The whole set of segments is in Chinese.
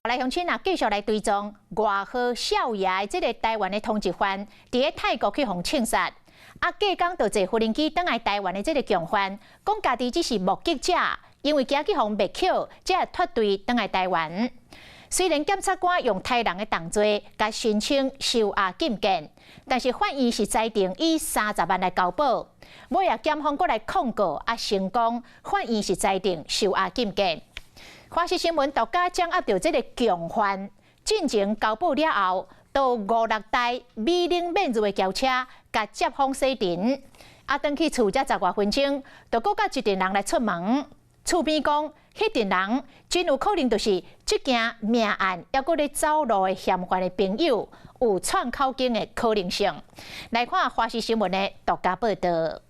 来乡亲啊，继续来追踪外号少爷的这个台湾的通缉犯，伫咧泰国去互枪杀。啊，隔天就坐无人机返来台湾的这个共犯，讲家己只是目击者，因为惊去互灭口，才脱队返来台湾。虽然检察官用杀人的动罪，甲申请收押禁见，但是法院是裁定以30万来交保。尾啊，检方过来控告，成功，法院是裁定收押禁见。华视新闻独家掌握到这个共犯进前交保了后，到5-6台美领免入的轿车，甲接访洗尘。转去厝才10多分钟，就搁甲一群人来出门。厝边讲，迄群人真有可能就是这件命案，还搁咧走路的嫌犯的朋友，有串口径的可能性。来看华视新闻的独家报道。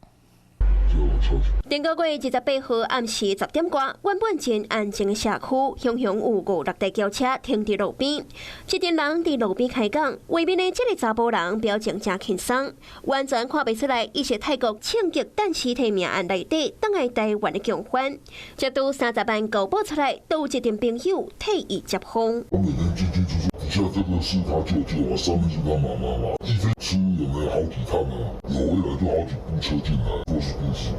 顶个月28号暗时10点多，原本真安静的社区，雄雄有5-6台轿车停伫路边，一群人伫路边开讲。外面的这个查甫人表情真轻松，完全看不出来伊是泰国枪击弹尸体命案内底返来台湾的共犯。接到30万交保出来，都有一群朋友替伊接风。他每天进进出出，底下这个是他舅舅啊，上面是他妈妈嘛。一飞车有没有好几趟啊？有，一来就好几部车进来，都是宾士，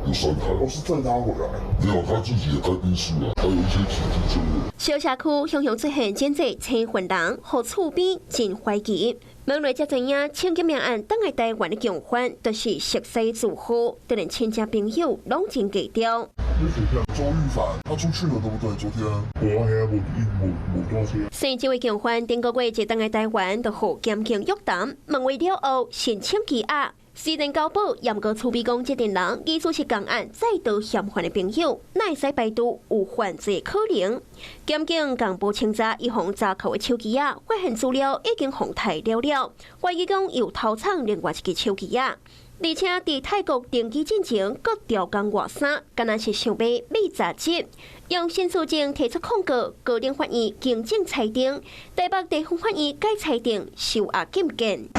有3台。都是载他回来？没有，他自己也开宾士啊，还有一些骑机车的。小社区雄雄出现真济青混人，互厝边真怀疑。问来才知影，枪击命案返来台湾的共犯，都是熟悉自好，当然亲戚朋友拢真低调。周玉凡，他出去了，对不对？昨天我还无多钱。生这位共犯顶个月就返来台湾，就互检警约谈，问话了后申请羁押。虽然交保，也毋过厝边讲这群人疑似是共案再度嫌犯的朋友，哪会使排除有犯罪可能？检警共报清查一项查扣的手机啊，发现资料已经互汰了，怀疑讲有偷藏另外一支手机啊。而且伫泰国登机进前，搁调工外省，敢若是想要买杂志，用申诉证提出控告。高等法院经正裁定，台北地方法院改裁定收押禁见。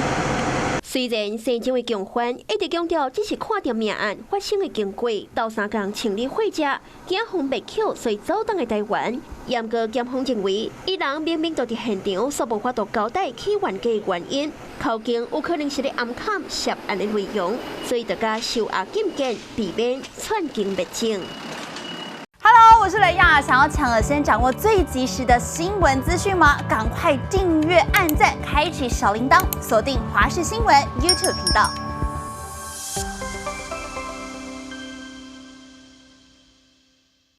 虽然生这位共犯一直强调只是看到命案发生的经过，斗3天清理会者，惊慌灭口，所以走返来台湾。严格检方认为，伊人明明就伫现场，所无法度交代起冤家的原因，口径有可能是咧暗藏涉案的内容，所以大家收押禁见，避免串经灭证。Hello， 我是雷亚，想要抢先掌握最及时的新闻资讯吗？赶快订阅、按赞、开启小铃铛，锁定华视新闻 YouTube 频道。